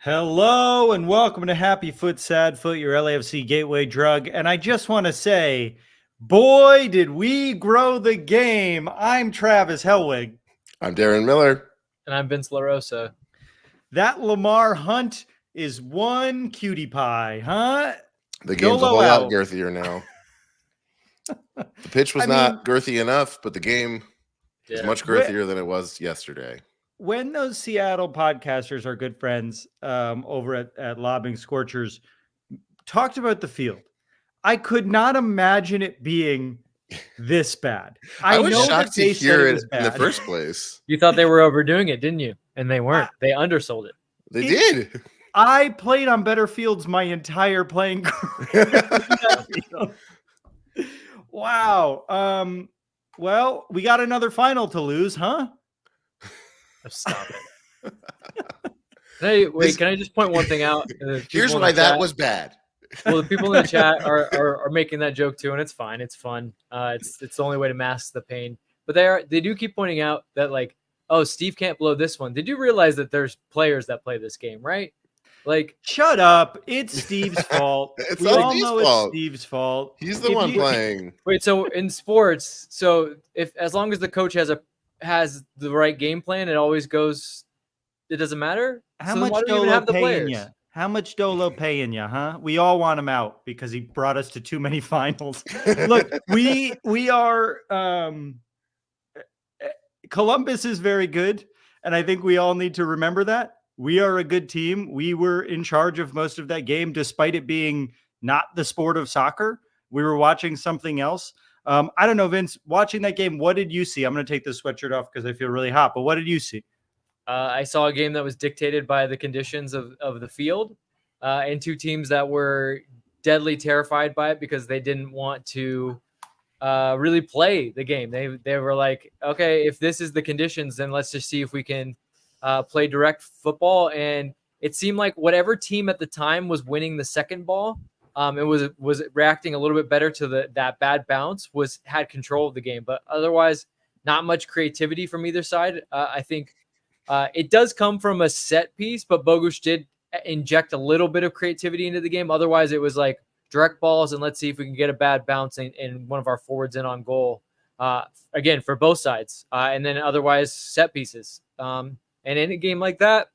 Hello and welcome to Happy Foot, Sad Foot, your LAFC gateway drug. And I just want to say, boy, did we grow the game. I'm Travis Hellwig. I'm Darren Miller. And I'm Vince LaRosa. That Lamar Hunt is one cutie pie, huh? The game's a whole lot girthier now. The pitch was not girthy enough, but the game is much girthier than it was yesterday. When those Seattle podcasters, our good friends over at Lobbing Scorchers, talked about the field, I could not imagine it being this bad. I was shocked to hear it in the first place. You thought they were overdoing it, didn't you? And they weren't. They undersold it. They did. I played on better fields my entire playing career. Wow. Well, we got another final to lose, huh? Stop it. Hey, wait, can I just point one thing out? Here's why that was bad. Well, the people in the chat are making that joke too, and it's fine. It's fun. It's the only way to mask the pain. But they do keep pointing out that, like, oh, Steve can't blow this one. Did you realize that there's players that play this game, right? Like, shut up. It's Steve's fault. We all know it's Steve's fault. He's the one playing. Wait, so in sports, as long as the coach has the right game plan, it always goes. It doesn't matter. How much Dolo paying you? How much Dolo paying you, huh? We all want him out because he brought us to too many finals. Look, we are Columbus is very good, and I think we all need to remember that. We are a good team. We were in charge of most of that game, despite it being not the sport of soccer. We were watching something else. I don't know, Vince, watching that game, what did you see? I'm going to take this sweatshirt off because I feel really hot, but what did you see? I saw a game that was dictated by the conditions of the field and two teams that were deadly terrified by it because they didn't want to really play the game. They were like, okay, if this is the conditions, then let's just see if we can play direct football. And it seemed like whatever team at the time was winning the second ball, it was reacting a little bit better to that bad bounce, had control of the game. But otherwise, not much creativity from either side. I think it does come from a set piece, but Bogusz did inject a little bit of creativity into the game. Otherwise, it was like direct balls, and let's see if we can get a bad bounce and one of our forwards in on goal. Again, for both sides. And then otherwise, set pieces. And in a game like that,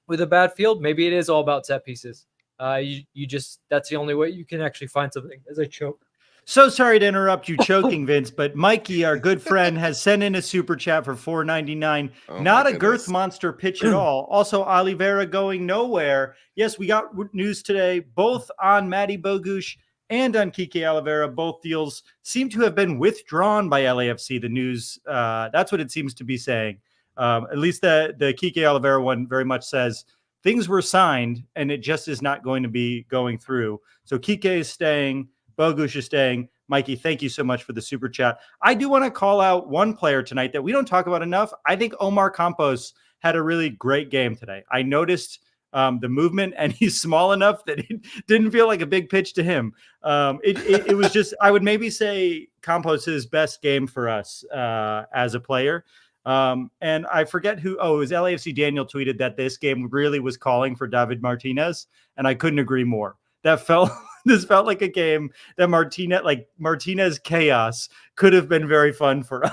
with a bad field, maybe it is all about set pieces. That's the only way you can actually find something. As I choke. So sorry to interrupt you choking, Vince, but Mikey, our good friend, has sent in a super chat for $4.99. Not a girth monster pitch at all. Also, Oliveira going nowhere. Yes, we got news today, both on Matty Bogusz and on Kike Oliveira. Both deals seem to have been withdrawn by LAFC. The news, that's what it seems to be saying. At least the Kike Oliveira one very much says things were signed and it just is not going to be going through. So Kike is staying. Bogusz is staying. Mikey, thank you so much for the super chat. I do want to call out one player tonight that we don't talk about enough. I think Omar Campos had a really great game today. I noticed the movement, and he's small enough that it didn't feel like a big pitch to him. It was just, I would maybe say Campos' best game for us as a player. And I forget who, it was LAFC Daniel tweeted that this game really was calling for David Martinez, and I couldn't agree more. This felt like a game that Martinez chaos could have been very fun for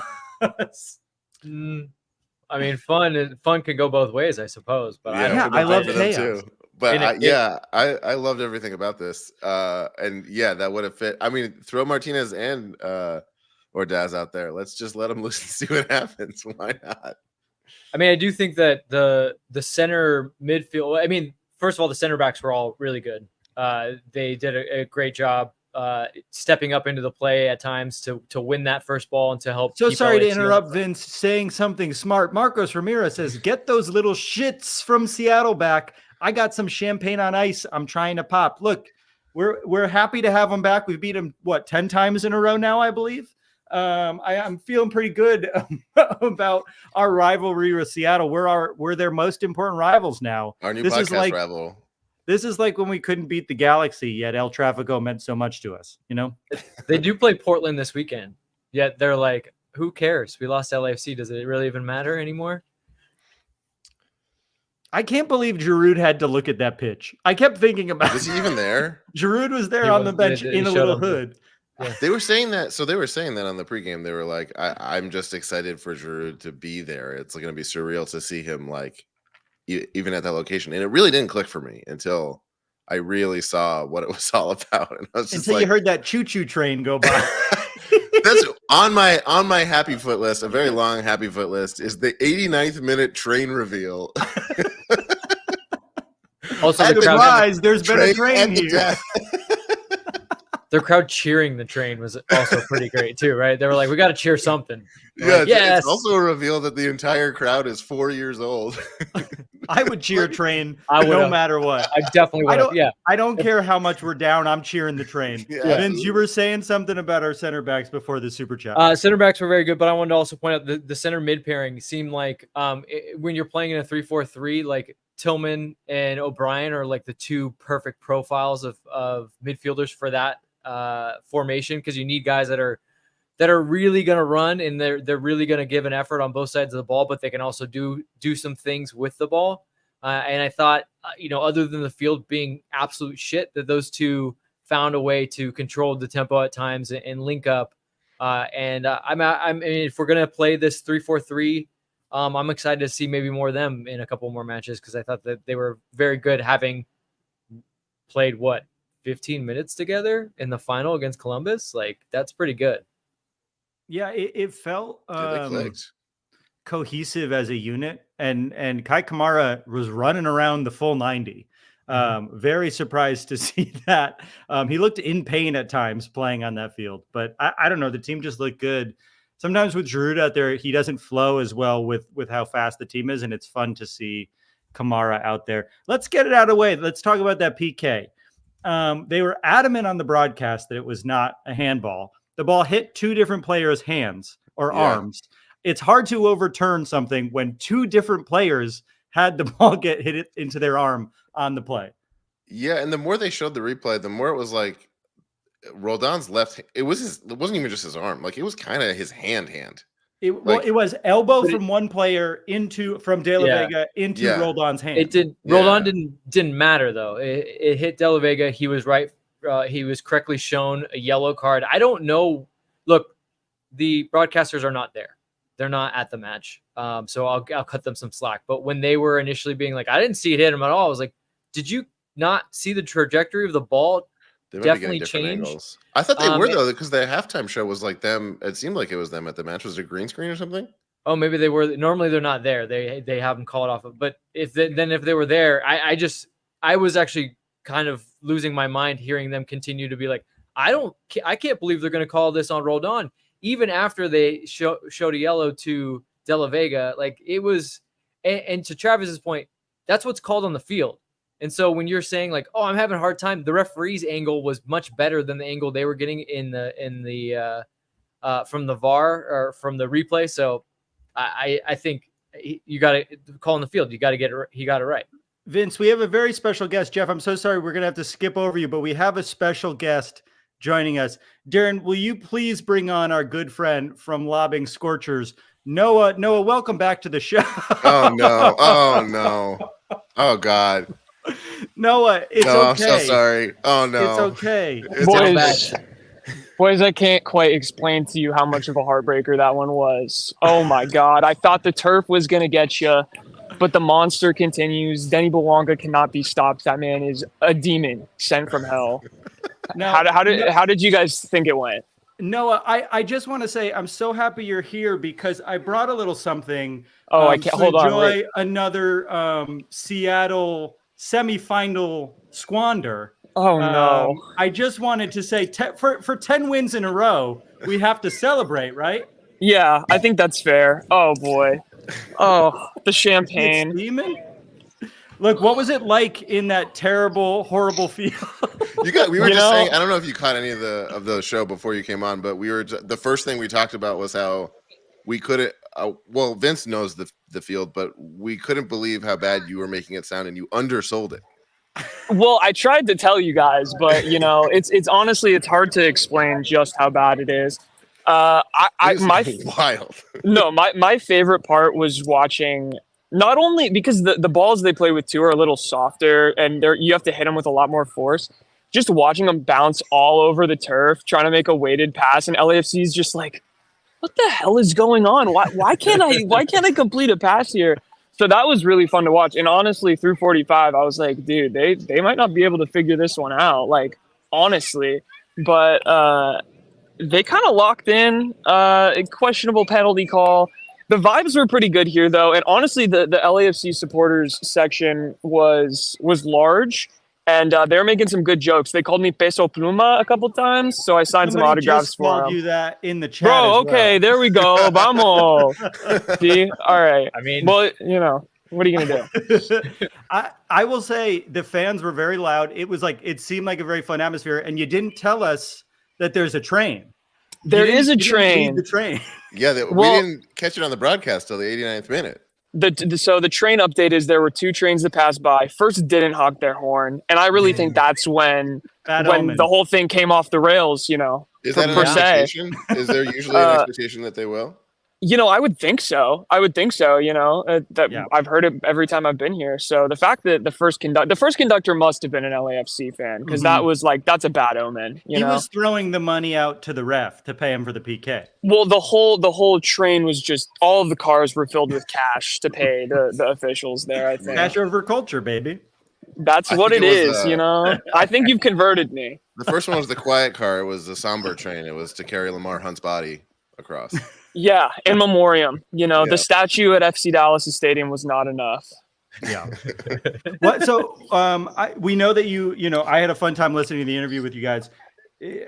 us. I mean, fun can go both ways, I suppose. But I love chaos too. But I loved everything about this. And yeah, that would have fit. I mean, throw Martinez and Ordaz out there. Let's just let them loose and see what happens. Why not? I mean, I do think that the center midfield. I mean, first of all, the center backs were all really good. They did a great job stepping up into the play at times to win that first ball and to help. So sorry to interrupt, Vince, saying something smart. Marcos Ramirez says, get those little shits from Seattle back. I got some champagne on ice. I'm trying to pop. Look, we're happy to have them back. We've beat them, 10 times in a row now, I believe. I'm feeling pretty good about our rivalry with Seattle. We're their most important rivals now. Our new podcast rival. This is like when we couldn't beat the Galaxy, yet El Tráfico meant so much to us, you know? They do play Portland this weekend, yet they're like, who cares? We lost LAFC. Does it really even matter anymore? I can't believe Giroud had to look at that pitch. I kept thinking about Was he even there? Giroud was there He on was. the bench They in a showed little him. hood. They were saying that. So they were saying that on the pregame. They were like, I'm just excited for Giroud to be there. It's going to be surreal to see him like even at that location. And it really didn't click for me until I really saw what it was all about. And I was just Until you heard that choo-choo train go by. That's on my happy foot list, a very long happy foot list, is the 89th minute train reveal. Also, the crowd, Surprise, there's been a train here. the crowd cheering the train was also pretty great too, right? They were like, "We got to cheer something." Yeah, Like, yes. It's also a reveal that the entire crowd is 4 years old. I would cheer train I no would've. matter what. I definitely would have. Yeah. I don't care how much we're down. I'm cheering the train. Yeah. Vince, you were saying something about our center backs before the super chat. Center backs were very good, but I wanted to also point out the center mid pairing seemed like when you're playing in a 3-4-3, like Tillman and O'Brien are like the two perfect profiles of midfielders for that formation, because you need guys that are really going to run and they're really going to give an effort on both sides of the ball, but they can also do some things with the ball. And I thought, other than the field being absolute shit, that those two found a way to control the tempo at times and link up. I mean, if we're going to play this 3-4-3, I'm excited to see maybe more of them in a couple more matches, because I thought that they were very good, having played 15 minutes together in the final against Columbus. Like, that's pretty good. Yeah, it felt They clicked. cohesive as a unit, and Kai Kamara was running around the full 90. Very surprised to see that. He looked in pain at times playing on that field, but I don't know. The team just looked good. Sometimes with Giroud out there, he doesn't flow as well with how fast the team is, and it's fun to see Kamara out there. Let's get it out of the way. Let's talk about that PK. They were adamant on the broadcast that it was not a handball. The ball hit two different players' hands or arms. It's hard to overturn something when two different players had the ball get hit into their arm on the play. Yeah, and the more they showed the replay, the more it was like Roldan's left. It wasn't even just his arm. Like, it was kind of his hand. It was elbow from one player from De La Vega into Roldan's hand. It did. Roldan didn't matter though. It hit De La Vega. He was right. He was correctly shown a yellow card. I don't know. Look, the broadcasters are not there. They're not at the match. So I'll cut them some slack. But when they were initially being like, I didn't see it hit him at all, I was like, did you not see the trajectory of the ball? They definitely changed. Angles. I thought they were though, because the halftime show was like them. It seemed like it was them at the match. Was it a green screen or something? Oh, maybe they were. Normally they're not there. They have them called off. But if they were there, I was actually kind of losing my mind hearing them continue to be like, I can't believe they're going to call this on Roldan, even after they showed a yellow to De La Vega. Like, it was, and to Travis's point, that's what's called on the field. And so when you're saying like, oh, I'm having a hard time, the referee's angle was much better than the angle they were getting in the from the VAR or from the replay. So I think you got to call on the field. You got to get it. He got it right. Vince, we have a very special guest. Jeff, I'm so sorry we're going to have to skip over you, but we have a special guest joining us. Darren, will you please bring on our good friend from Lobbing Scorchers, Noah? Noah, welcome back to the show. Oh, no. Oh, no. Oh, God. Noah, it's okay. I'm so sorry. Oh, no. It's okay. Boys, I can't quite explain to you how much of a heartbreaker that one was. Oh, my God. I thought the turf was going to get you, but the monster continues. Denis Bouanga cannot be stopped. That man is a demon sent from hell. Now, how did you guys think it went? Noah, I just want to say I'm so happy you're here because I brought a little something. Oh, I can't hold on. Enjoy another Seattle semifinal squander. Oh no! I just wanted to say for 10 wins in a row, we have to celebrate, right? Yeah, I think that's fair. Oh boy! Oh, the champagne. Demon. Look, what was it like in that terrible, horrible field? We were just saying. I don't know if you caught any of the show before you came on, but the first thing we talked about was how we couldn't. Well, Vince knows the field, but we couldn't believe how bad you were making it sound, and you undersold it. Well, I tried to tell you guys, but it's honestly hard to explain just how bad it is. Wild. No, my favorite part was watching not only because the balls they play with too are a little softer, and you have to hit them with a lot more force. Just watching them bounce all over the turf, trying to make a weighted pass, and LAFC is just like, what the hell is going on? Why can't I complete a pass here? So that was really fun to watch. And honestly, through 45, I was like, dude, they might not be able to figure this one out. Like, honestly. But they kind of locked in. A questionable penalty call. The vibes were pretty good here, though. And honestly, the LAFC supporters section was large. And they're making some good jokes. They called me Peso Pluma a couple times, so I signed some autographs just for them. called you that in the chat. Bro, okay, there we go. Vamos. See? All right. I mean, well, what are you gonna do? I will say the fans were very loud. It seemed like a very fun atmosphere, and you didn't tell us that there's a train. There is a train. The train. Yeah, we didn't catch it on the broadcast till the 89th minute. So the train update is there were 2 trains that passed by. First didn't honk their horn, and I really think that's when the whole thing came off the rails. Is that an expectation? Is there usually an expectation that they will? I would think so. I've heard it every time I've been here. So the fact that the first conductor must have been an LAFC fan, because that was that's a bad omen. He was throwing the money out to the ref to pay him for the PK. Well, the whole train was just, all of the cars were filled with cash to pay the officials there. I think cash over culture, baby. That's what it is. I think you've converted me. The first one was the quiet car. It was the somber train. It was to carry Lamar Hunt's body across. Yeah, in memoriam. The statue at FC Dallas Stadium was not enough. Yeah. So we know that I had a fun time listening to the interview with you guys.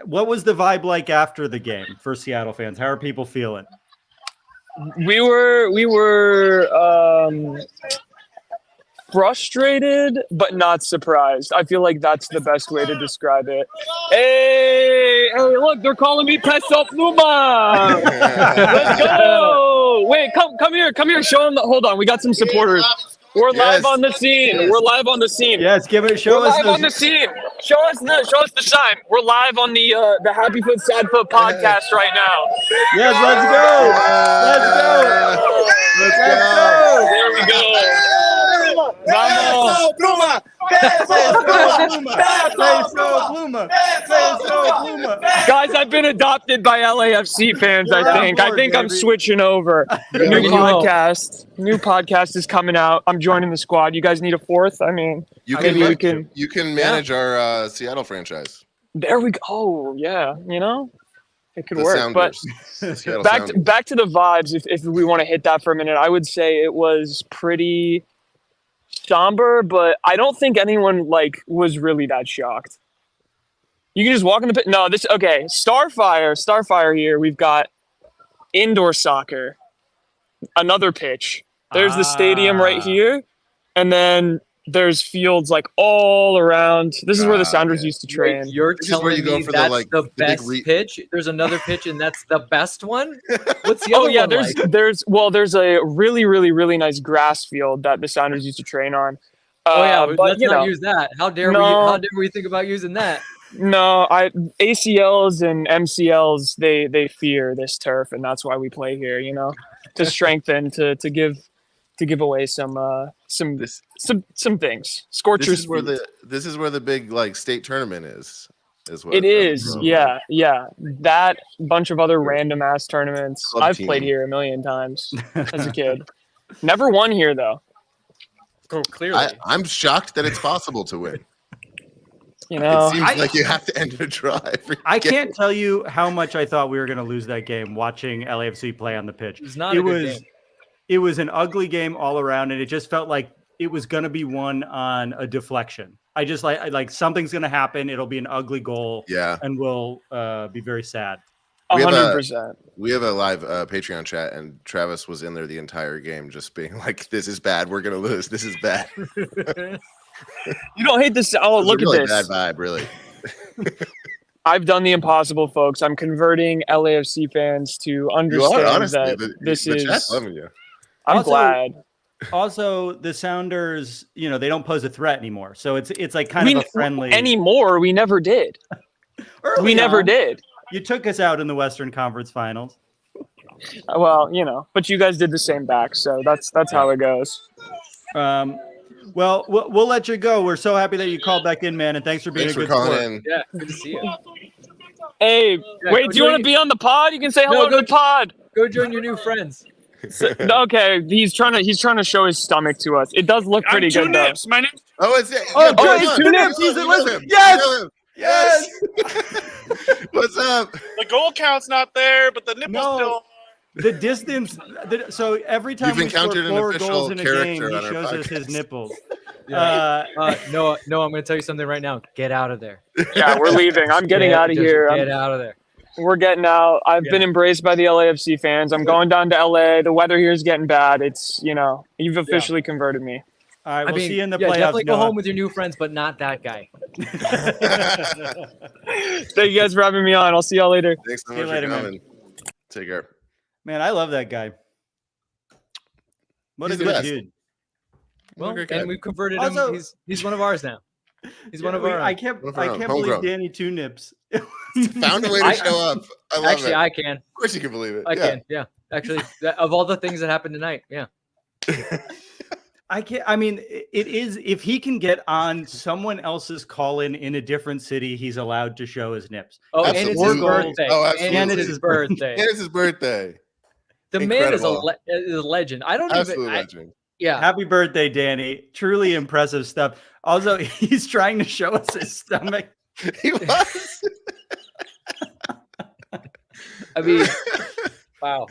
What was the vibe like after the game for Seattle fans? How are people feeling? We were frustrated, but not surprised. I feel like that's the best way to describe it. Hey, look, they're calling me Peso Pluma. Let's go. Wait, come here. Show them. Hold on, we got some supporters. We're live on the scene. We're live on the scene. Yes, give it. Show We're us live on the scene. Show us the sign. We're live on the Happy Foot Sad Foot podcast right now. Yes, let's go. Let's go. There we go. Vamos. Guys, I've been adopted by LAFC fans, I think. I think I'm switching over. New podcast is coming out. I'm joining the squad. You guys need a fourth? I mean, you can manage our Seattle franchise. There we go. Oh, yeah. It could work. Sounders. But back to the vibes, if we want to hit that for a minute, I would say it was pretty somber, but I don't think anyone was really that shocked. You can just walk in the pit. No, Starfire here. We've got indoor soccer, another pitch. There's the stadium right here, and then there's fields all around. This is where the Sounders used to train. You're telling me that's the best pitch? There's another pitch, and that's the best one? What's the other one? There's a really, really, really nice grass field that the Sounders used to train on. But let's not use that. How dare we think about using that? No, ACLs and MCLs, they fear this turf, and that's why we play here, to strengthen, to give away some things. Scorchers. This is where the big state tournament is. What it is. Yeah. That bunch of other random ass tournaments. I've played here a million times as a kid. Never won here though. Oh, clearly. I'm shocked that it's possible to win. It seems like you have to end a drive. I can't tell you how much I thought we were going to lose that game watching LAFC play on the pitch. It was an ugly game all around, and it just felt like it was going to be won on a deflection. I just like something's going to happen. It'll be an ugly goal. Yeah. And we'll be very sad. 100%. We have a live Patreon chat, and Travis was in there the entire game just being like, this is bad. We're going to lose. This is bad. You don't hate this. Oh, look really at this. Bad vibe, really. I've done the impossible, folks. I'm converting LAFC fans to understand that this is. Chat's loving you. I'm glad. Also, the Sounders, they don't pose a threat anymore. So it's like kind of a friendly. Anymore, we never did. We never did. You took us out in the Western Conference Finals. Well, but you guys did the same back, so that's how it goes. Well, we'll let you go. We're so happy that you called back in, man, and thanks for being a good sport. In. Yeah, good to see you. Hey, wait, do you want to be on the pod? You can say hello to the pod. Go join your new friends. Okay, he's trying to show his stomach to us. It does look pretty good, though. My name. It's it's two nips. He's Yes. What's up? The goal count's not there, but the nipple's still. The distance. So every time You've we score encountered an 4 official goals in a game, character he on our shows us his podcast. nipples. No, I'm going to tell you something right now. Get out of there. Yeah, we're leaving. I'm getting out of here. Get out of there. We're getting out. I've been embraced by the LAFC fans. I'm going down to LA. The weather here is getting bad. It's, you've officially converted me. All right, we'll see you in the playoffs. Definitely go home with your new friends, but not that guy. Thank you guys for having me on. I'll see y'all later. Thanks so See you much later, for man. coming. Take care. Man, I love that guy. What He's a the good best. dude. Well, great guy. and we've converted Also- him. He's one of ours now. He's one of our. I can't One of our own. believe Homegrown. Danny Two Nips. Found a way to show up. I love Actually, it. I can. Of course you can believe it. I can. Yeah. Actually, of all the things that happened tonight, yeah. I can't. I mean, it is. If he can get on someone else's call-in in a different city, he's allowed to show his nips. Oh, and it's his Absolutely. birthday. Oh, And absolutely. it's his birthday. And it's his birthday. The man is Incredible. is a legend. I don't Absolute even. legend. Yeah. Happy birthday, Danny! Truly impressive stuff. Also, he's trying to show us his stomach. He was. I mean, wow.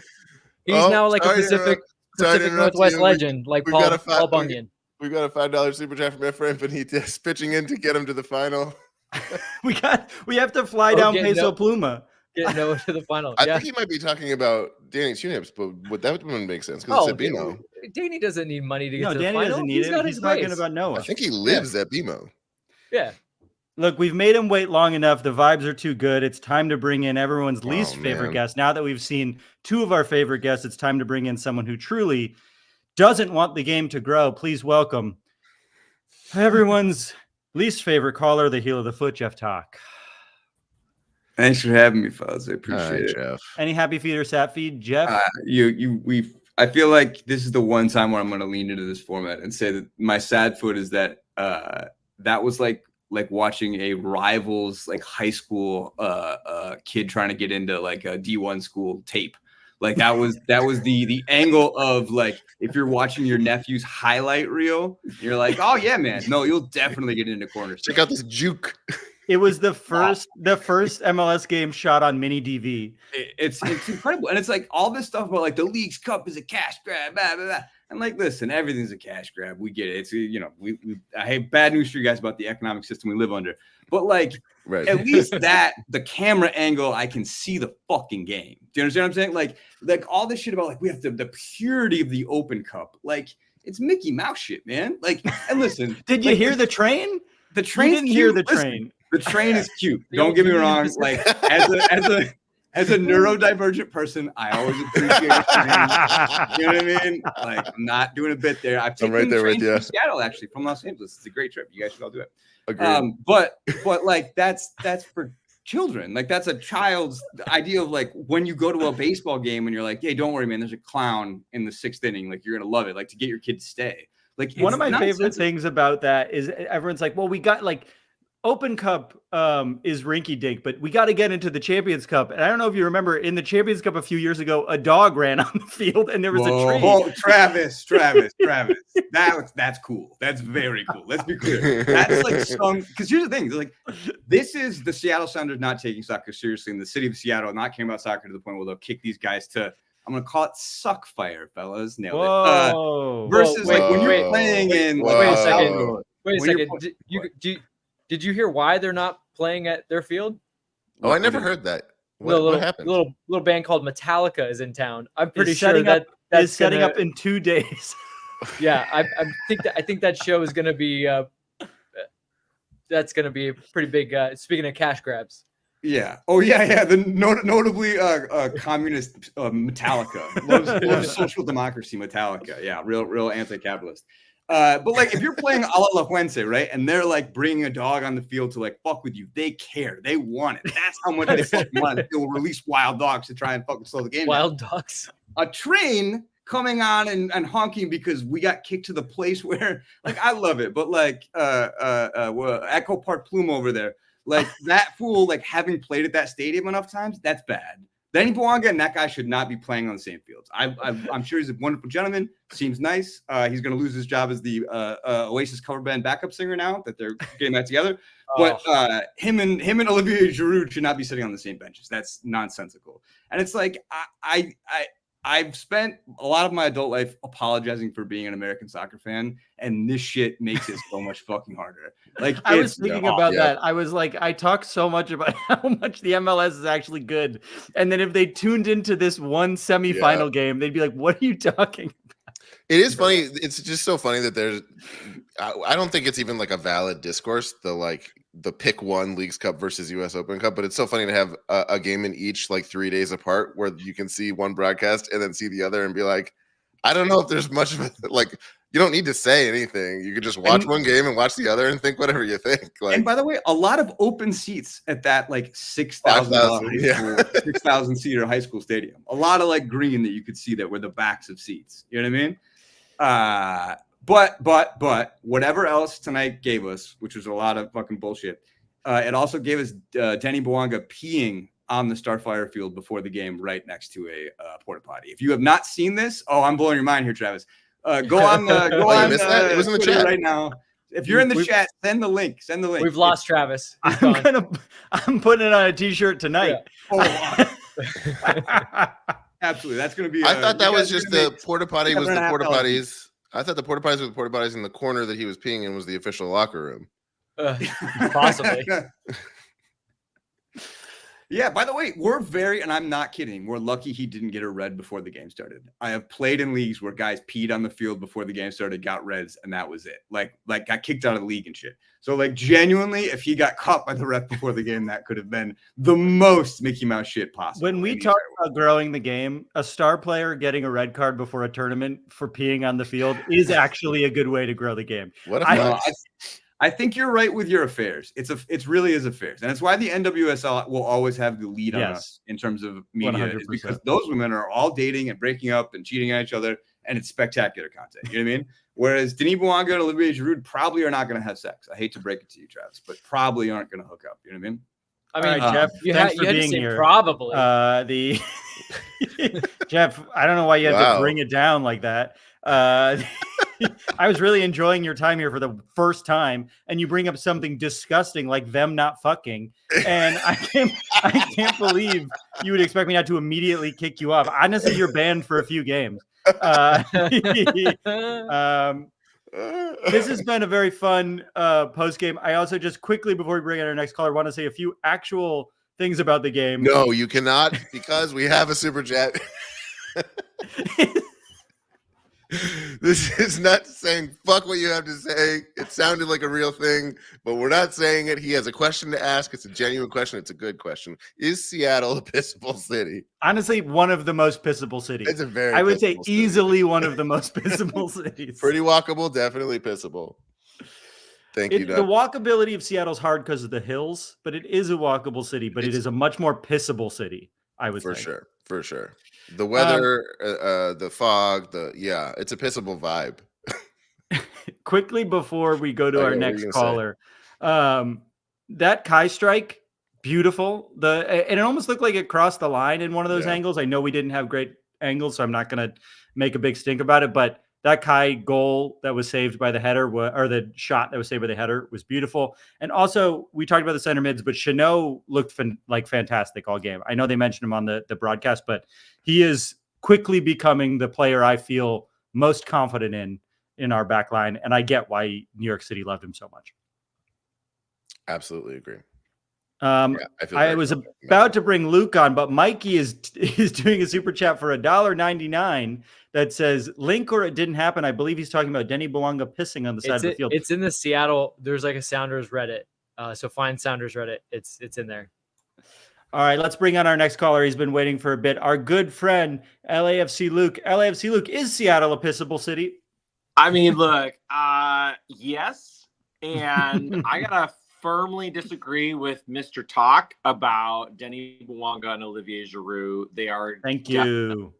He's now like a sorry to Pacific sorry to interrupt Northwest you. legend, like we've Paul got a fact- Bunyan. We've got a $5 super chat from Ephraim Benitez pitching in to get him to the final. We have to fly Oh, down get Peso no- Pluma. Get Noah to the final. I Yeah. think he might be talking about Danny Tunips, but that wouldn't make sense because Oh, it's at BMO. Danny doesn't need money to get No, to the Danny final. doesn't need He's it. got He's his talking ways. about Noah. I think he lives at BMO. Yeah. Look, we've made him wait long enough. The vibes are too good. It's time to bring in everyone's least favorite man. guest. Now that we've seen 2 of our favorite guests, it's time to bring in someone who truly doesn't want the game to grow. Please welcome everyone's least favorite caller, the heel of the foot, Jeff Tock. Thanks for having me, fellas. I Hi, appreciate it. Jeff. Any happy feet or sat feed, Jeff? I feel like this is the one time where I'm going to lean into this format and say that my sad foot is that that was like watching a rival's like high school kid trying to get into like a D1 school tape. Like that was the angle of like if you're watching your nephew's highlight reel, you're like, oh yeah, man, no, you'll definitely get into corners. Check out this juke. It was the first MLS game shot on mini DV. It's incredible, and it's like all this stuff about like the League's Cup is a cash grab, blah, blah, blah. And like, listen, everything's a cash grab. We get it. It's I have bad news for you guys about the economic system we live under, but like Right. at least that the camera angle, I can see the fucking game. Do you understand what I'm saying? Like all this shit about like we have the purity of the Open Cup, like it's Mickey Mouse shit, man. Like, and listen, Did you like, hear the train? the You train? didn't hear the train. The train is cute. Don't get me wrong. Like as a neurodivergent person, I always appreciate it. You know what I mean? Like I'm not doing a bit there. I've taken right there with trains you. from Seattle actually from Los Angeles. It's a great trip. You guys should all do it. Agreed. But like that's for children. Like that's a child's idea of like when you go to a baseball game and you're like, hey, don't worry, man. There's a clown in the 6th inning. Like you're gonna love it. Like to get your kid to stay. Like One of it's my favorite nonsensical. things about that is everyone's like, well, we got like Open Cup is rinky dink, but we got to get into the Champions Cup. And I don't know if you remember in the Champions Cup a few years ago, a dog ran on the field and there was a tree. Oh, Travis. That's cool. That's very cool. Let's be clear. That's like some because here's the thing. Like this is the Seattle Sounders not taking soccer seriously, and the city of Seattle not caring about soccer to the point where they'll kick these guys to. I'm gonna call it suck fire, fellas. Nailed it. Whoa. Versus Whoa, like when wait, you're playing in. whoa. Wait a El second. Salvador, Wait a when you're second. Did you hear why they're not playing at their field? Oh, I never heard that. What happened? Little band called Metallica is in town. I'm pretty Is sure setting that up- that's is setting gonna- up in 2 days. Yeah, I think that show is going to be that's going to be a pretty big. Speaking of cash grabs, Yeah. Oh yeah. The notably communist Metallica loves social democracy. Metallica. Yeah. Real anti-capitalist. But like, if you're playing a la Fuente, right, and they're like bringing a dog on the field to like fuck with you, they care, they want it. That's how much they fucking want it. They'll release wild dogs to try and fucking slow the game down. Wild dogs. A train coming on and honking because we got kicked to the place where, like, I love it, but like, Echo Park Plume over there, like that fool, like having played at that stadium enough times, that's bad. Denis Bouanga and that guy should not be playing on the same fields. I'm sure he's a wonderful gentleman. Seems nice. He's going to lose his job as the Oasis cover band backup singer now that they're getting that together. But him and Olivier Giroud should not be sitting on the same benches. That's nonsensical. And it's like I've spent a lot of my adult life apologizing for being an American soccer fan, and this shit makes it so much fucking harder. Like, I was thinking about that. I was like, I talk so much about how much the MLS is actually good, and then if they tuned into this one semifinal game, they'd be like, "What are you talking about?" It is funny. It's just so funny that there's. I don't think it's even like a valid discourse. The pick one Leagues Cup versus U.S. Open Cup, but it's so funny to have a game in each like 3 days apart where you can see one broadcast and then see the other and be like, I don't know if there's much of it. Like, you don't need to say anything. You could just watch one game and watch the other and think whatever you think. Like, and by the way, a lot of open seats at that like 6,000 seater high school stadium. A lot of like green that you could see that were the backs of seats. You know what I mean? But whatever else tonight gave us, which was a lot of fucking bullshit, it also gave us Denis Bouanga peeing on the Starfire field before the game right next to a porta potty. If you have not seen this, I'm blowing your mind here, Travis. Go on it was in the Twitter chat right now. If you're in the chat, send the link. We've lost Travis. I'm putting it on a t-shirt tonight. Yeah. Absolutely. That's going to be. I thought that was just the porta potty was the porta potties. I thought the porta potties were the porta potties in the corner that he was peeing in was the official locker room. Possibly. Yeah, by the way, and I'm not kidding, we're lucky he didn't get a red before the game started. I have played in leagues where guys peed on the field before the game started, got reds, and that was it. Like got kicked out of the league and shit. So like genuinely, if he got caught by the ref before the game, that could have been the most Mickey Mouse shit possible. When we talk about growing the game, a star player getting a red card before a tournament for peeing on the field is actually a good way to grow the game. I think you're right with your affairs. It's really is affairs. And it's why the NWSL will always have the lead on us in terms of media, is because those women are all dating and breaking up and cheating on each other, and it's spectacular content. You know what I mean? Whereas Denis Bouanga and Olivier Giroud probably are not going to have sex. I hate to break it to you, Travis, but probably aren't going to hook up. You know what I mean? I mean, right, Jeff, thanks for being here. Probably. Jeff, I don't know why you have to bring it down like that. I was really enjoying your time here for the first time, and you bring up something disgusting like them not fucking, and I can't believe you would expect me not to immediately kick you off. Honestly, you're banned for a few games. This has been a very fun post game. I also just quickly before we bring in our next caller want to say a few actual things about the game. No, you cannot, because we have a super chat. This is not saying fuck what you have to say. It sounded like a real thing, but we're not saying it. He has a question to ask. It's a genuine question. It's a good question. Is Seattle a pissable city? Honestly, one of the most pissable cities. It's a very I would say city. easily one of the most pissable cities. Pretty walkable, definitely pissable. Thank you, Doug. The walkability of Seattle's hard because of the hills, but it is a walkable city, but it is a much more pissable city, I would say. For sure. The weather, the fog, it's a pissable vibe. Quickly before we go to our next caller, that Kai strike, beautiful. And it almost looked like it crossed the line in one of those angles. I know we didn't have great angles, so I'm not going to make a big stink about it, but that Kai goal that was saved by the header, or the shot that was saved by the header, was beautiful. And also, we talked about the center mids, but Chanot looked fantastic all game. I know they mentioned him on the broadcast, but he is quickly becoming the player I feel most confident in our back line. And I get why New York City loved him so much. Absolutely agree. I was about to bring Luke on, but Mikey is doing a super chat for $1.99 that says link or it didn't happen. I believe he's talking about Denis Bouanga pissing on the side of the field. It's in the Seattle. There's like a Sounders Reddit. So find Sounders Reddit. It's in there. All right, let's bring on our next caller. He's been waiting for a bit. Our good friend, LAFC Luke. LAFC Luke, is Seattle a pissable city? I mean, look, yes, and I gotta firmly disagree with Mr. Tock about Denis Bouanga and Olivier Giroud. They are Thank you.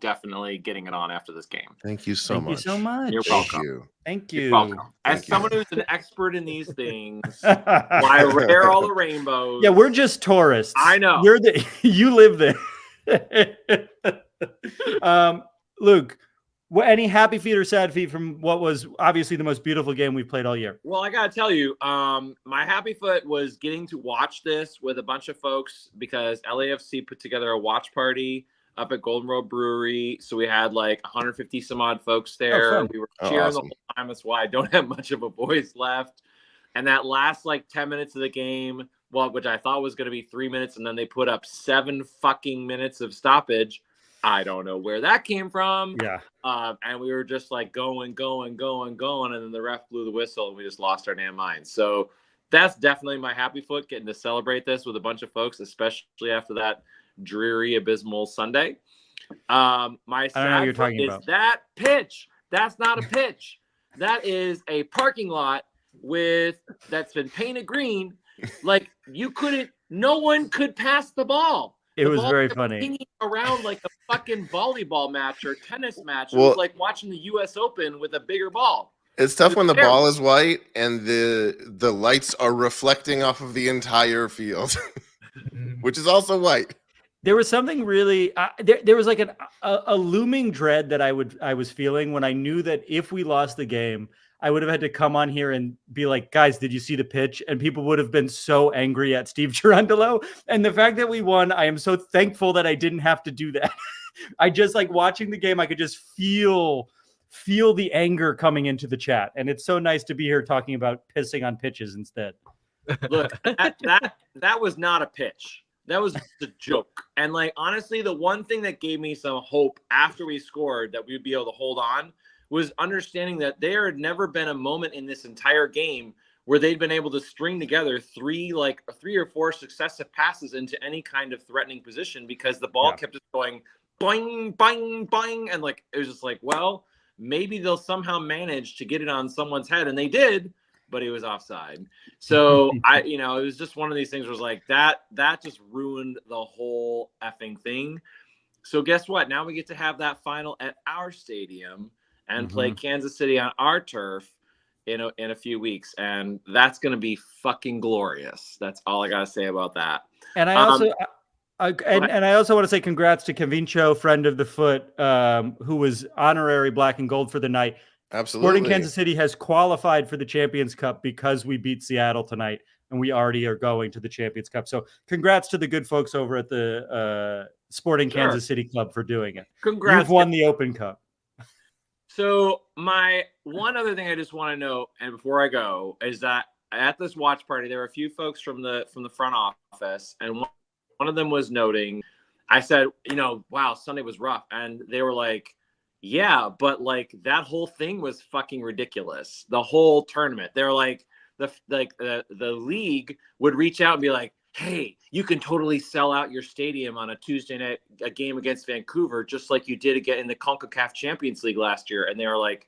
definitely getting it on after this game. Thank you so Thank much. you so much. You're Thank welcome. you. Thank You're you. welcome. As Thank you. someone who's an expert in these things, why rare all the rainbows? Yeah, we're just tourists. I know. You're the you live there. Luke, any happy feet or sad feet from what was obviously the most beautiful game we've played all year? Well, I gotta tell you, my happy foot was getting to watch this with a bunch of folks because LAFC put together a watch party up at Golden Road Brewery. So we had like 150 some odd folks there. fun. We were cheering awesome. the whole time. That's why I don't have much of a voice left. And that last like 10 minutes of the game, which I thought was going to be 3 minutes, and then they put up 7 fucking minutes of stoppage. I don't know where that came from. Yeah. And we were just like going. And then the ref blew the whistle and we just lost our damn minds. So that's definitely my happy foot, getting to celebrate this with a bunch of folks, especially after that dreary, abysmal Sunday. My sad foot is that pitch. That's not a pitch. That is a parking lot that's been painted green. Like no one could pass the ball. It was very funny. Hanging around like a fucking volleyball match or tennis match. It Well, was like watching the U.S. Open with a bigger ball. It's tough when the terrible. ball is white and the lights are reflecting off of the entire field, which is also white. There was something really there was like a looming dread that I was feeling when I knew that if we lost the game, I would have had to come on here and be like, guys, did you see the pitch? And people would have been so angry at Steve Cherundolo. And the fact that we won, I am so thankful that I didn't have to do that. I just like watching the game. I could just feel the anger coming into the chat. And it's so nice to be here talking about pissing on pitches instead. Look, that was not a pitch. That was a joke. And like, honestly, the one thing that gave me some hope after we scored that we'd be able to hold on was understanding that there had never been a moment in this entire game where they'd been able to string together three or four successive passes into any kind of threatening position, because the ball kept just going boing, boing, boing. And like, it was just like, well, maybe they'll somehow manage to get it on someone's head. And they did, but it was offside. So it was just one of these things where it was like that just ruined the whole effing thing. So guess what? Now we get to have that final at our stadium and play Kansas City on our turf in a few weeks. And that's going to be fucking glorious. That's all I got to say about that. And I also, and I also want to say congrats to Convincio, friend of the foot, who was honorary black and gold for the night. Absolutely. Sporting Kansas City has qualified for the Champions Cup because we beat Seattle tonight, and we already are going to the Champions Cup. So congrats to the good folks over at the Sporting Kansas City Club for doing it. Congrats. You've won the Open Cup. So my one other thing I just want to know, and before I go, is that at this watch party, there were a few folks from the front office, and one of them was noting, I said, wow, Sunday was rough. And they were like, yeah, but like that whole thing was fucking ridiculous. The whole tournament. They're like, the league would reach out and be like, hey, you can totally sell out your stadium on a Tuesday night, a game against Vancouver, just like you did again in the CONCACAF Champions League last year. And they were like,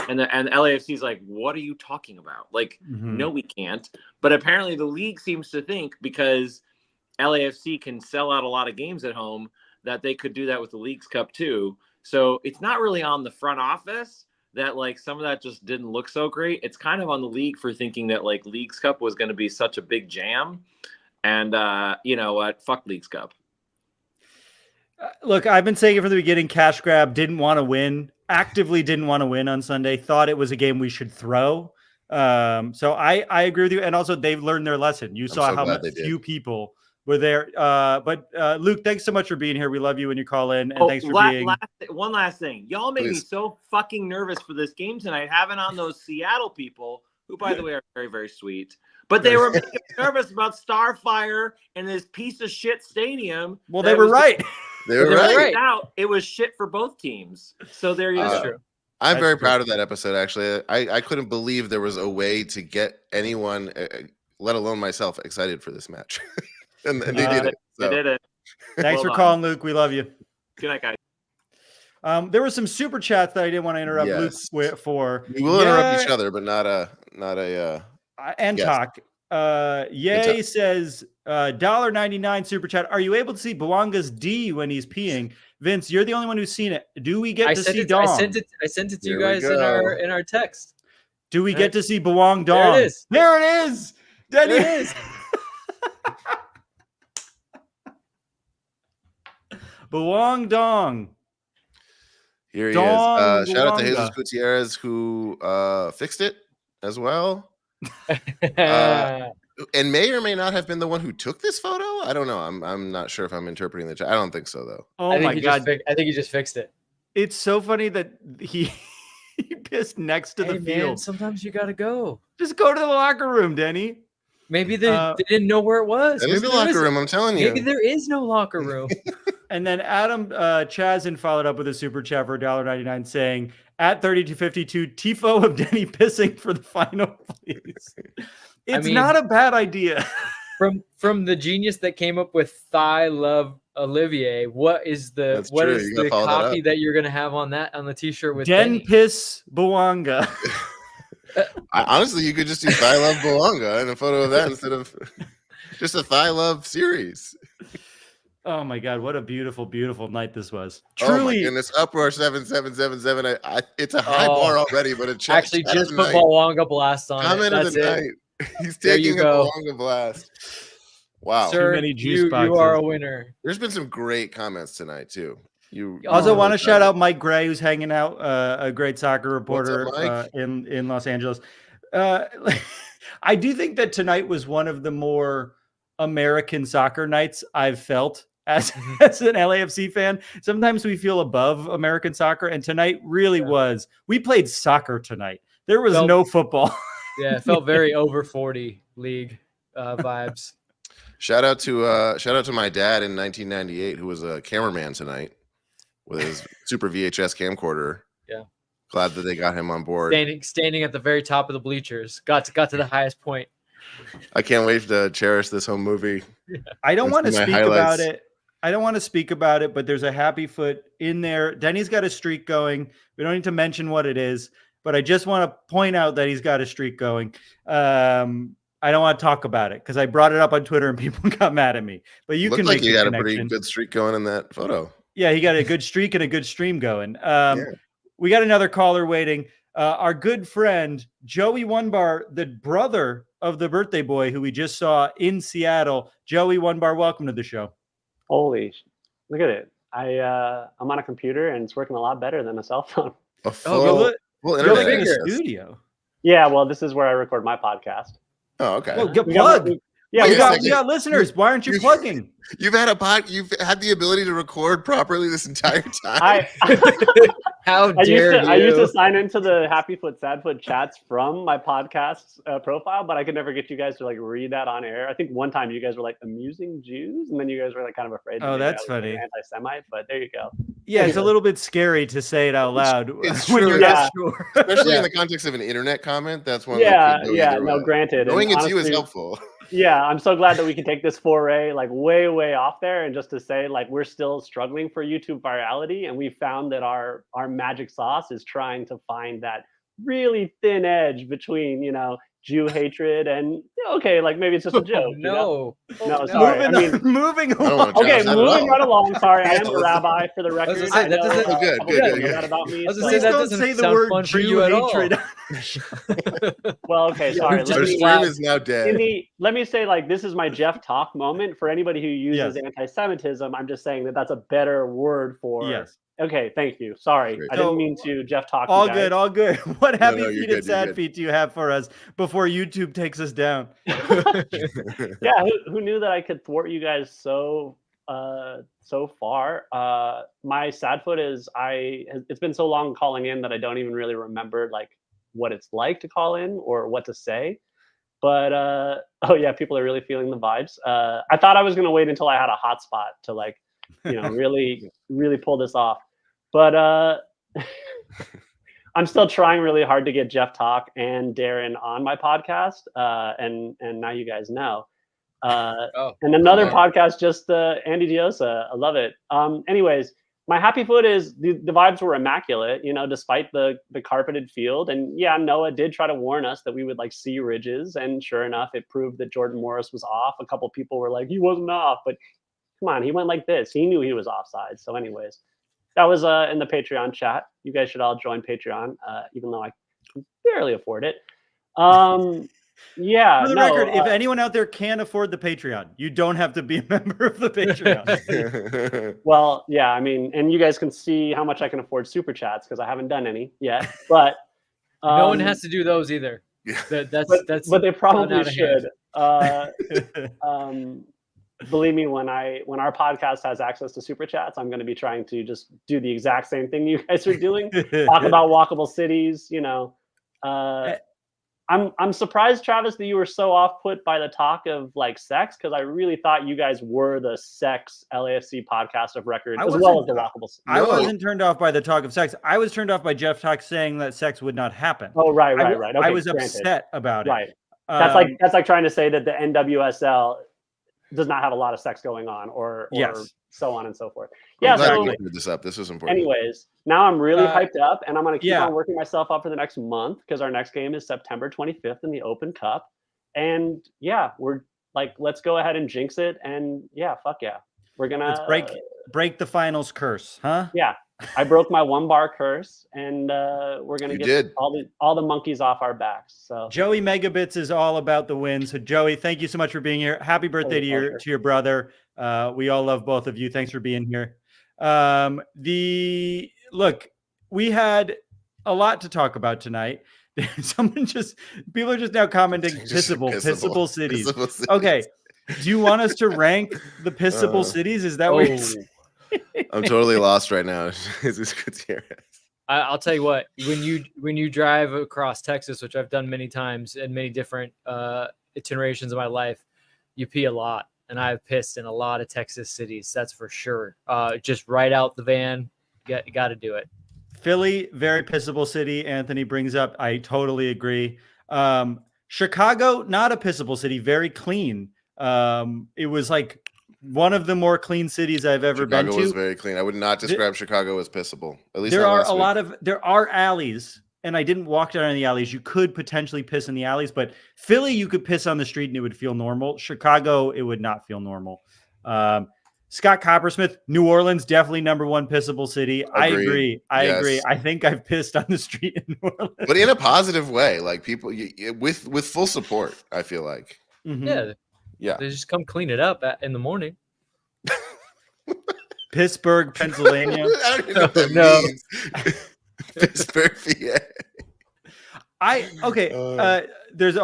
and LAFC's like, what are you talking about? Like, no, we can't. But apparently the league seems to think because LAFC can sell out a lot of games at home that they could do that with the Leagues Cup too. So it's not really on the front office that like some of that just didn't look so great. It's kind of on the league for thinking that like Leagues Cup was going to be such a big jam. And you know what? Fuck Leagues Cup. Look, I've been saying it from the beginning. Cash grab, didn't want to win, actively didn't want to win on Sunday. Thought it was a game we should throw. So I agree with you. And also they've learned their lesson. You saw how few people were there. But Luke, thanks so much for being here. We love you when you call in. And thanks for being. One last thing. Y'all made me so fucking nervous for this game tonight, having on those Seattle people, who, by the way, are very, very sweet. But they were making me nervous about Starfire and this piece of shit stadium. Well, they were right. They were right. Out, it was shit for both teams. So there you go. I'm very proud of that episode, actually. I couldn't believe there was a way to get anyone, let alone myself, excited for this match. and they did it. So. They did it. Thanks for calling, Luke. We love you. Good night, guys. There were some super chats that I didn't want to interrupt Yes. Luke for. We will interrupt each other, but not a and yes. Tock. Yay says $1.99 super chat. Are you able to see Bouanga's D when he's peeing? Vince, you're the only one who's seen it. Do we get to see Dong? I sent it to you Here we guys in our text. Do we get to see Bouang Dong? There it is. There it is. Denny. There it is. Bouang Dong. Here he Dong is. Shout out to Bouanga. Jesus Gutierrez who fixed it as well. And may or may not have been the one who took this photo. I don't know. I'm not sure if I'm interpreting the chat. I don't think so though. Oh my God. I think he just fixed it. It's so funny that he pissed next to the field. Man, sometimes you gotta go. Just go to the locker room, Denny. Maybe they didn't know where it was. That is the locker room, I'm telling you. Maybe there is no locker room. And then Adam Chazin followed up with a super chat for $1.99 saying, at 3252, Tifo of Denny pissing for the final, please. It's not a bad idea. From the genius that came up with Thigh Love Olivier, what is the copy that you're gonna have on the t-shirt with Den Piss Bouanga? Honestly, you could just do Thigh Love Bouanga and a photo of that instead of just a Thigh Love series. Oh my God, what a beautiful, beautiful night this was. Truly, oh my goodness, Uproar 7777. It's a high bar already, but it actually just put Bouanga blast on comment it. That's of the it. night. He's taking a Bouanga blast. Wow, sir, too many juice boxes. You are a winner. There's been some great comments tonight too. You also want to shout out Mike Gray, who's hanging out, a great soccer reporter up, in Los Angeles. I do think that tonight was one of the more American soccer nights I've felt as an LAFC fan. Sometimes we feel above American soccer, and tonight really was. We played soccer tonight. There was no football. Yeah, it felt very over 40 league vibes. Shout out to my dad in 1998 who was a cameraman tonight with his super VHS camcorder. Yeah. Glad that they got him on board. Standing at the very top of the bleachers. Got to the highest point. I can't wait to cherish this home movie. I don't want to speak about it. I don't want to speak about it, but there's a happy foot in there. Denny's got a streak going. We don't need to mention what it is, but I just want to point out that he's got a streak going. I don't want to talk about it because I brought it up on Twitter and people got mad at me. But you can make he had a pretty good streak going in that photo. Yeah, he got a good streak and a good stream going. We got another caller waiting. Our good friend Joey Onebar, the brother of the birthday boy who we just saw in Seattle. Joey Onebar, welcome to the show. Holy, look at it! I'm on a computer and it's working a lot better than a cell phone. A full internet in the studio. Yeah, well, this is where I record my podcast. Oh, okay. Well, get plugged. Yeah, we got listeners. Why aren't you plugging? You've had the ability to record properly this entire time. How dare you? I used to sign into the Happy Foot, Sad Foot chats from my podcast profile, but I could never get you guys to like read that on air. I think one time you guys were like amusing Jews, and then you guys were like kind of afraid. Oh, that's funny. Like anti-Semite, but there you go. Yeah, it's a little bit scary to say it out loud. It's when true. You're not sure. Especially in the context of an internet comment. That's one. No, granted. Knowing it's you is helpful. Yeah, I'm so glad that we can take this foray like way off there, and just to say like we're still struggling for YouTube virality, and we found that our magic sauce is trying to find that really thin edge between Jew hatred and okay, like maybe it's just a joke. No, sorry. Moving along. Okay, moving right along. Sorry, I am a rabbi for the record. Good. About me. Please don't say the word Jew hatred. Well, okay, sorry. Our stream is now dead. Let me say, like, this is my Jeff Talk moment. For anybody who uses anti-Semitism, I'm just saying that that's a better word for. Yes. Okay, thank you. Sorry, Great. I didn't mean to Jeff Talk. All good. What happy feet and sad good. feet do you have for us before YouTube takes us down? Yeah, who knew that I could thwart you guys so far? My sad foot is it's been so long calling in that I don't even really remember like what it's like to call in or what to say. But people are really feeling the vibes. I thought I was gonna wait until I had a hotspot to like, really pull this off. But I'm still trying really hard to get Jeff Tock and Darren on my podcast. And now you guys know. And another podcast, just Andy Diosa. I love it. Anyways, my happy foot is the vibes were immaculate, despite the carpeted field. And yeah, Noah did try to warn us that we would like see ridges, and sure enough, it proved that Jordan Morris was off. A couple people were like, he wasn't off, but come on, he went like this. He knew he was offside. So, anyways, that was in the Patreon chat. You guys should all join Patreon, even though I can barely afford it. Yeah. For the record, if anyone out there can't afford the Patreon, you don't have to be a member of the Patreon. Well, yeah, I mean, and you guys can see how much I can afford super chats because I haven't done any yet. But no one has to do those either. But they probably should. Believe me, when our podcast has access to super chats, I'm going to be trying to just do the exact same thing you guys are doing. Talk about walkable cities. I'm surprised, Travis, that you were so off put by the talk of like sex, because I really thought you guys were the sex LAFC podcast of record, as well as the walkable cities. I wasn't turned off by the talk of sex. I was turned off by Jeff Talk saying that sex would not happen. Oh, right. Okay, I was upset about it. Right. That's like trying to say that the NWSL does not have a lot of sex going on, or so on and so forth. Yeah, so we this up. This was important. Anyways, now I'm really hyped up, and I'm going to keep on working myself up for the next month, because our next game is September 25th in the Open Cup. And yeah, we're like, let's go ahead and jinx it. And yeah, fuck yeah. We're going to break the finals curse, huh? Yeah. I broke my 1 bar curse, and we're going to get all the monkeys off our backs. So Joey Megabits is all about the win. So Joey, thank you so much for being here. Happy birthday to your brother. We all love both of you. Thanks for being here. Look, we had a lot to talk about tonight. People are just now commenting pissable cities. Okay. Do you want us to rank the pissable cities? Is that what you're saying? I'm totally lost right now. I'll tell you what, when you drive across Texas, which I've done many times in many different iterations of my life, you pee a lot. And I've pissed in a lot of Texas cities. That's for sure. Just right out the van. Got to do it. Philly, very pissable city. Anthony brings up. I totally agree. Chicago, not a pissable city. Very clean. It was like one of the more clean cities I've ever been to. Chicago was very clean. I would not describe Chicago as pissable. At least there are alleys, and I didn't walk down in the alleys. You could potentially piss in the alleys, but Philly, you could piss on the street and it would feel normal. Chicago, it would not feel normal. Scott Coppersmith, New Orleans, definitely #1 pissable city. Agreed. I agree. I think I've pissed on the street in New Orleans, but in a positive way, like people with full support. I feel like, yeah, they just come clean it up in the morning. Pittsburgh, Pennsylvania. I don't even know what that means. Pittsburgh, PA.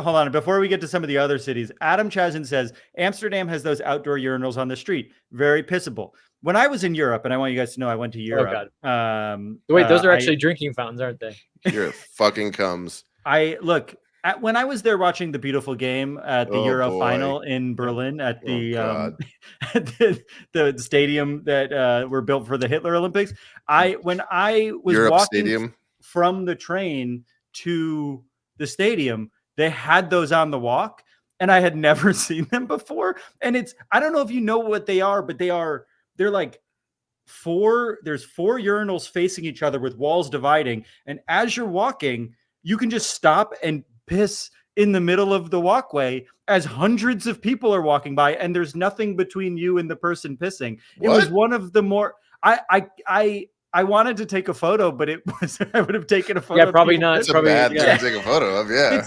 Hold on. Before we get to some of the other cities, Adam Chazin says Amsterdam has those outdoor urinals on the street. Very pissable. When I was in Europe, and I want you guys to know I went to Europe. Oh, God. Wait, those are actually drinking fountains, aren't they? Here it fucking comes. When I was there watching the beautiful game at the Euro final in Berlin at the the stadium that were built for the Hitler Olympics, when I was Europe walking Stadium. From the train to the stadium, they had those on the walk, and I had never seen them before. And I don't know if you know what they are, but they're like there's 4 urinals facing each other with walls dividing. And as you're walking, you can just stop and piss in the middle of the walkway as hundreds of people are walking by, and there's nothing between you and the person pissing. What? It was one of the more I wanted to take a photo, but I would have taken a photo. Yeah, probably not. It's a bad thing to take a photo of. Yeah.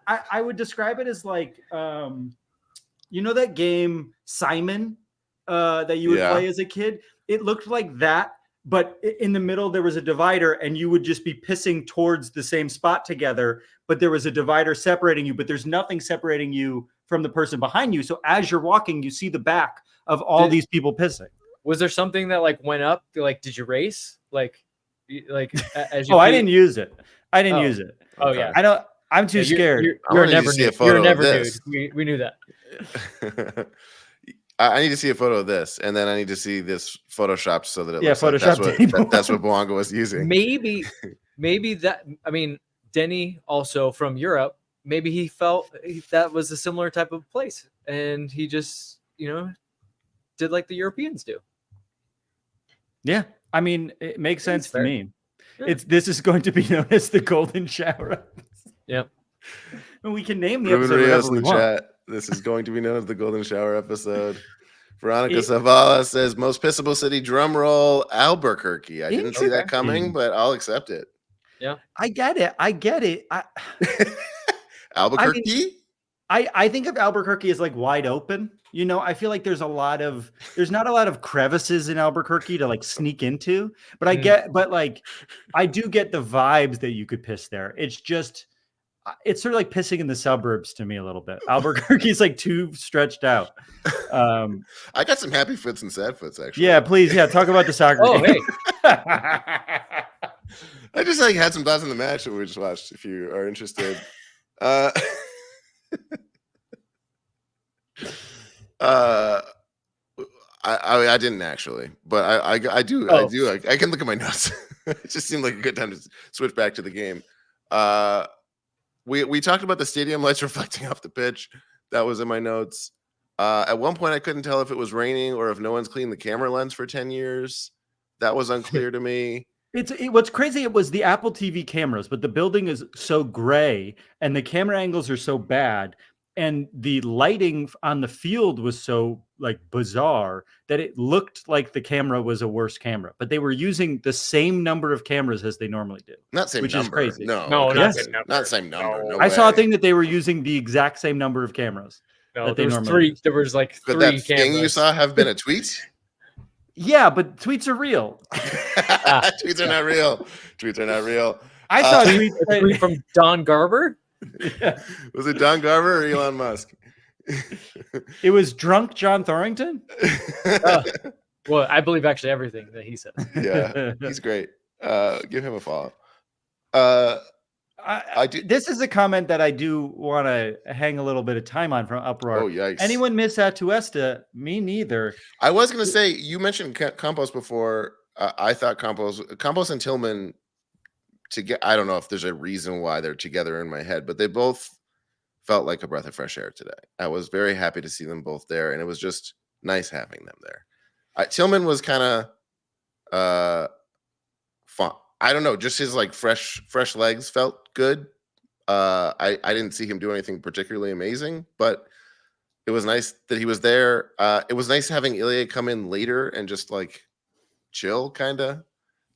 I would describe it as like, that game Simon that you would play as a kid. It looked like that, but in the middle there was a divider, and you would just be pissing towards the same spot together. But there was a divider separating you, but there's nothing separating you from the person behind you. So as you're walking, you see the back of all these people pissing. Was there something that like went up? Like, did you race? Like as you? I didn't use it. Use it. Oh yeah. I don't. I'm too scared. You're never nude. You're never nude. We knew that. I need to see a photo of this, and then I need to see this photoshopped so that it looks Photoshop. Like that's what Bouanga was using. Maybe that. I mean, Denny also from Europe. Maybe he felt that was a similar type of place, and he just did like the Europeans do. Yeah, I mean, it makes sense to fair. me. Yeah. This is going to be known as the Golden Shower. Yep. And we can name the Ruben episode Rios whatever in we the want. chat. This is going to be known as the Golden Shower episode. Veronica It- Zavala says most pissable city drum roll Albuquerque. I didn't see that coming, Interesting. but I'll accept it. I get it. Albuquerque? I think of Albuquerque as like wide open. You know, I feel like there's not a lot of crevices in Albuquerque to like sneak into, but I do get the vibes that you could piss there. It's sort of like pissing in the suburbs to me a little bit. Albuquerque's like too stretched out. I got some happy foots and sad foots actually. Yeah, please. Yeah. Talk about the soccer Oh, game. hey. I just had some thoughts on the match that we just watched if you are interested. I didn't actually, but I do. Oh. I can look at my notes. It just seemed like a good time to switch back to the game. We talked about the stadium lights reflecting off the pitch. That was in my notes. At one point, I couldn't tell if it was raining or if no one's cleaned the camera lens for 10 years. That was unclear to me. What's crazy, it was the Apple TV cameras, but the building is so gray and the camera angles are so bad and the lighting on the field was so like bizarre that it looked like the camera was a worse camera, but they were using the same number of cameras as they normally do. Not same Which number. is crazy. No, No, not not same number. Not same number. No I saw a way. thing that they were using the exact same number of cameras. No, that they there was normally three. use. There was like Could three that cameras. thing you saw have been a tweet? Yeah, but tweets are real. Tweets are not real. Tweets are not real. I saw a A tweet tweet from Don Garber. Was it Don Garber or Elon Musk? It was drunk John Thorrington. Well, I believe actually everything that he said. Yeah, he's great. Give him a follow. I do. This is a comment that I do want to hang a little bit of time on from Uproar. Oh, yikes. Anyone miss Atuesta? Me neither. I was going to say, you mentioned Campos before. I thought Campos and Tillman I don't know if there's a reason why they're together in my head, but they both felt like a breath of fresh air today. I was very happy to see them both there, and it was just nice having them there. Tillman was kind of fun. I don't know, just his like fresh legs felt good. I didn't see him do anything particularly amazing, but it was nice that he was there. It was nice having Ilya come in later and just like chill, kind of.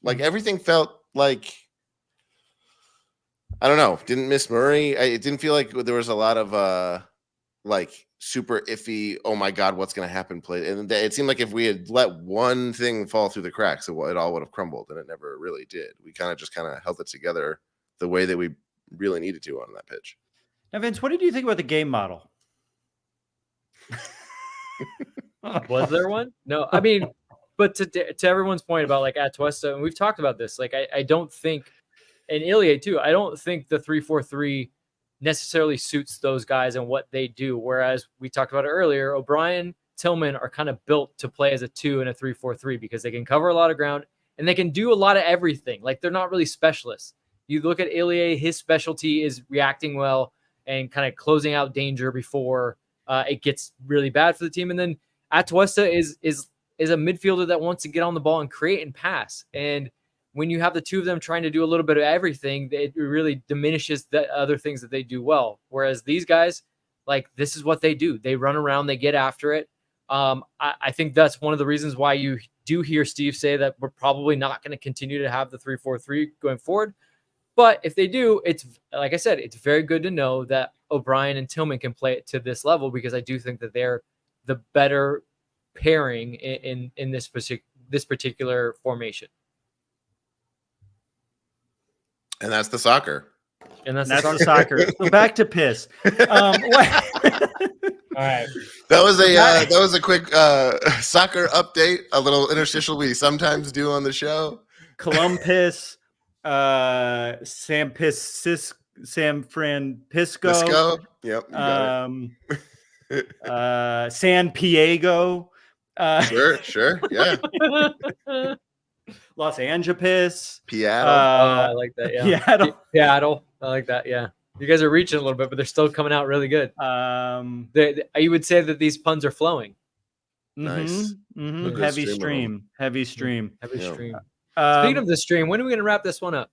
Like everything felt like, I don't know, didn't miss Murray. It didn't feel like there was a lot of like super iffy, oh my God, what's going to happen play. And it seemed like if we had let one thing fall through the cracks, it all would have crumbled, and it never really did. We kind of held it together the way that we really needed to on that pitch. Now, Vince, what did you think about the game model? Was there one? No, I mean, but to everyone's point about like Atuesta, and we've talked about this, like I don't think, and Ilya too, I don't think the 3-4-3 necessarily suits those guys and what they do. Whereas we talked about it earlier, O'Brien, Tillman are kind of built to play as a 2 and a 3-4-3 because they can cover a lot of ground and they can do a lot of everything. Like they're not really specialists. You look at Ilya, his specialty is reacting well and kind of closing out danger before it gets really bad for the team. And then Atuesta is a midfielder that wants to get on the ball and create and pass. And when you have the two of them trying to do a little bit of everything, it really diminishes the other things that they do well. Whereas these guys, like, this is what they do. They run around, they get after it. I think that's one of the reasons why you do hear Steve say that we're probably not going to continue to have the 3-4-3 going forward. But if they do, it's like I said, it's very good to know that O'Brien and Tillman can play it to this level, because I do think that they're the better pairing in this particular formation. And that's the soccer. And that's the soccer. So back to piss. All right. That was a quick soccer update, a little interstitial we sometimes do on the show. Columbus, San Francisco, Pisco. Yep. You got San Diego, it. Sure. Yeah. Los Angeles, Seattle. I like that. Yeah. Seattle. I like that. Yeah. You guys are reaching a little bit, but they're still coming out really good. You would say that these puns are flowing. Nice. A good Heavy stream of 'em. heavy stream. Heavy Yeah. stream. Speaking Um, of the stream, when are we going to wrap this one up?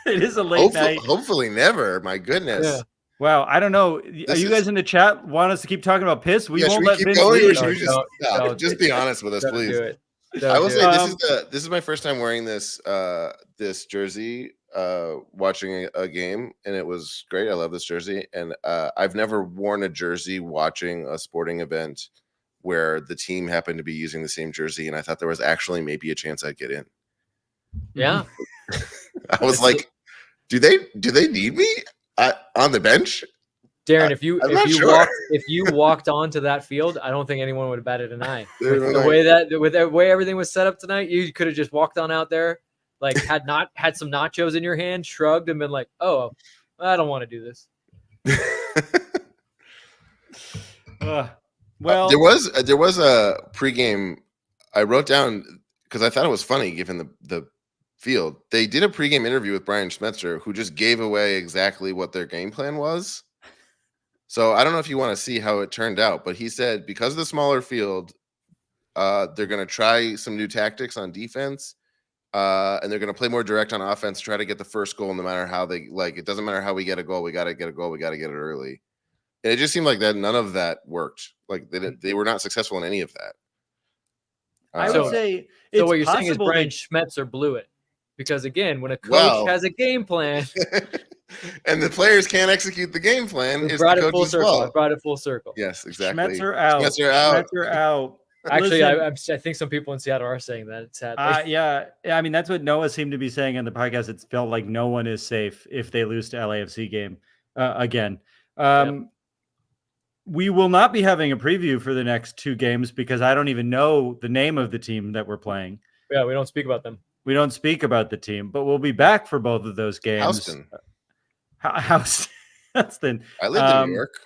it is a late night. Hopefully never. My goodness. Yeah. Wow, I don't know. Are This you guys is- in the chat want us to keep talking about piss? We Yeah, won't should we let keep Vince going, or leave. should we just stop? don't. Just be honest with us, Don't please. do it. I will say it. this is my first time wearing this jersey watching a game, and it was great. I love this jersey, and I've never worn a jersey watching a sporting event where the team happened to be using the same jersey, and I thought there was actually maybe a chance I'd get in. Yeah. I was like, do they need me on the bench? Darren, if you I'm not sure. if you walked onto that field, I don't think anyone would have batted an eye. Dude, With the way everything was set up tonight, you could have just walked on out there, like had some nachos in your hand, shrugged, and been like, "Oh, I don't want to do this." Well, there was a pregame. I wrote down because I thought it was funny given the field. They did a pregame interview with Brian Schmetzer, who just gave away exactly what their game plan was. So I don't know if you want to see how it turned out, but he said because of the smaller field, they're going to try some new tactics on defense, and they're going to play more direct on offense, try to get the first goal no matter how they like. It doesn't matter how we get a goal. We got to get a goal. We got to get it early. And it just seemed like that none of that worked. Like they were not successful in any of that. I would say So what you're saying is possible Brian that- Schmetzer blew it. Because again, when a coach Well- has a game plan, and the players can't execute the game plan, we it's brought the it full coach's circle. I fault. brought it full circle. Yes, exactly. Schmetzer out. Schmetzer out. Schmetzer out. Actually, Listen, I think some people in Seattle are saying that. Sadly. yeah. I mean, that's what Noah seemed to be saying on the podcast. It felt like no one is safe if they lose to LAFC game again. We will not be having a preview for the next two games because I don't even know the name of the team that we're playing. Yeah, we don't speak about them. We don't speak about the team, but we'll be back for both of those games. Houston. Houston. I lived in New York.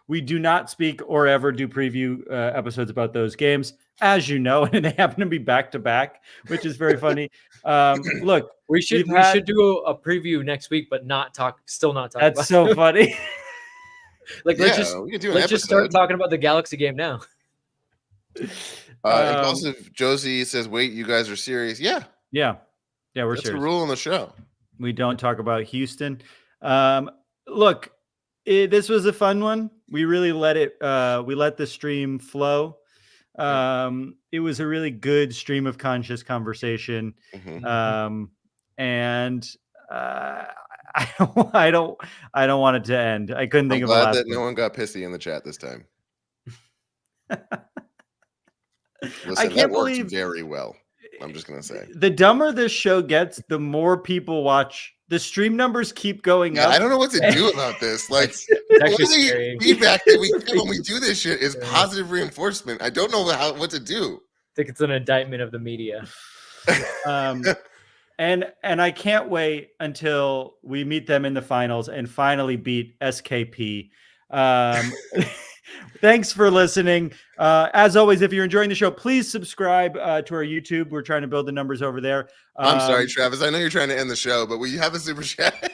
We do not speak or ever do preview episodes about those games, as you know, and they happen to be back to back, which is very funny. Look, We should do a preview next week, but still not talk. That's so funny. Like Yeah, let's we could do an just start episode. talking about the Galaxy game now. Impulsive Josie says, "Wait, you guys are serious?" Yeah, Yeah, we're that's serious. a rule on the show. We don't talk about Houston. Look, this was a fun one. We really let the stream flow. It was a really good stream of conscious conversation. Mhm. And I don't want it to end. I couldn't think I'm of a glad last that one. no one got pissy in the chat this time. Listen, I that can't worked believe very well. I'm just gonna say. the dumber this show gets, the more people watch. The stream numbers keep going Yeah, up. I don't know what to do about this. Like, It's actually the scary. feedback that we get when we do this shit is Yeah. positive reinforcement. I don't know what to do. I think it's an indictment of the media. And I can't wait until we meet them in the finals and finally beat SKP. Thanks for listening. As always, if you're enjoying the show, please subscribe to our YouTube. We're trying to build the numbers over there. I'm sorry, Travis. I know you're trying to end the show, but will you have a super chat?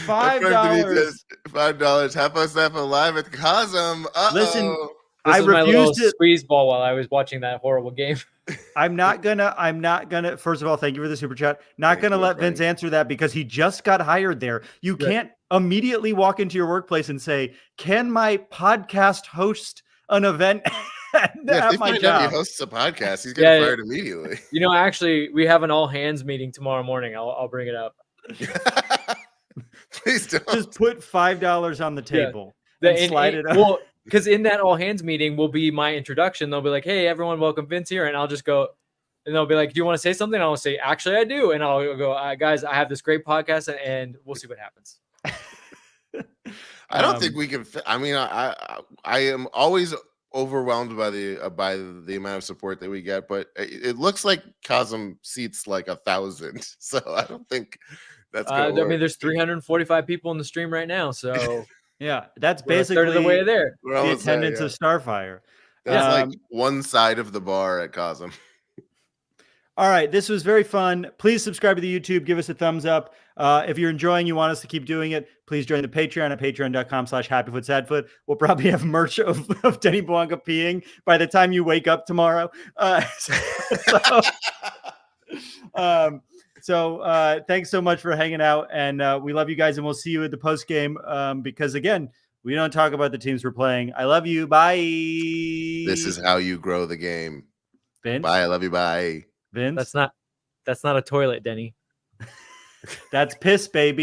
$5. $5. Half us half alive at Cosm. Listen, This I is my little refused to. squeeze ball while I was watching that horrible game. I'm not gonna. First of all, thank you for the super chat. Not Thank gonna you, let friend. Vince answer that because he just got hired there. You Right. can't immediately walk into your workplace and say, "Can my podcast host an event Yeah, at if they my find out job?" he hosts a podcast, he's getting Yeah, fired immediately. You know, actually, we have an all hands meeting tomorrow morning. I'll bring it up. Please don't. Just put $5 on the table and slide it up. Well, because in that all hands meeting will be my introduction. They'll be like, "Hey, everyone, welcome Vince here," and I'll just go, and they'll be like, "Do you want to say something?" And I'll say, "Actually, I do," and I'll go, "Guys, I have this great podcast, and we'll see what happens." I don't think we can. I mean, I am always overwhelmed by the amount of support that we get, but it looks like Cosm seats like 1,000, so I don't think that's. I Gonna work. mean, there's 345 people in the stream right now, so Yeah, that's we're a basically third of the way there. We're the almost there, attendance yeah. of Starfire. That's Um, like one side of the bar at Cosm. All right, this was very fun. Please subscribe to the YouTube. Give us a thumbs up. If you're enjoying, you want us to keep doing it, please join the Patreon at patreon.com/happyfootsadfoot. We'll probably have merch of Denis Bouanga peeing by the time you wake up tomorrow. So thanks so much for hanging out, and we love you guys, and we'll see you at the post game because, again, we don't talk about the teams we're playing. I love you. Bye. This is how you grow the game. Vince? Bye. I love you. Bye. Vince? That's not a toilet, Denny. That's piss, baby.